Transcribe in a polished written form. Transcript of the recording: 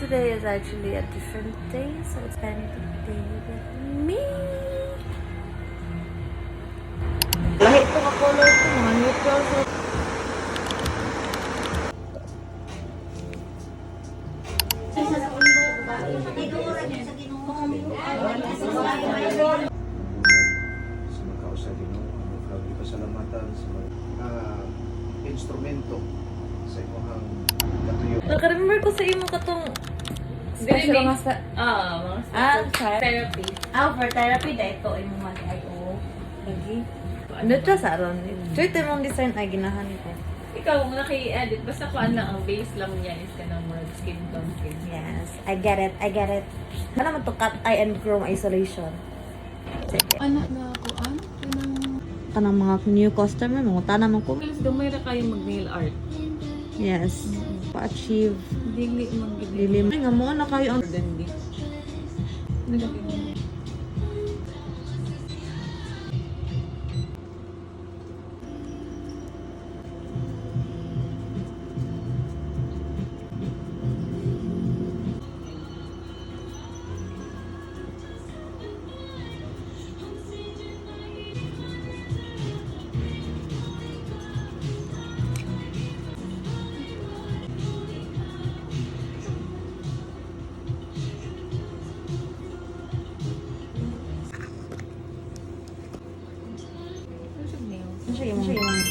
today is actually a different day, so spend the day with me. Lahit ko ka color ko, mga neutral. So sa magkausa Ginoo, ang pasalamatan sa mga instrumento sa imong katuyo. naka-remember ko sa imo katong special nga sa mga therapy. for therapy dahil ito ay mga I.O. Lagi. Neutral sa aron. Choy ito mong design ay ginahan ko. Ikaw, kung naki-edit, basta kuan lang, ang base lang niya is ka ng more skin tone skin. Yes, I get it. Ano naman to cut eye and chrome isolation? Sige. Anak na kuan? Kanang mga new customer, mga tanam ko. Alas gamay ra kayo mag-nail art. Yes. Pa-achieve. Dili man gid. Dilim. Ay, nga mo na kayo ang... Gandi. Nilagay mo. Ano siya yung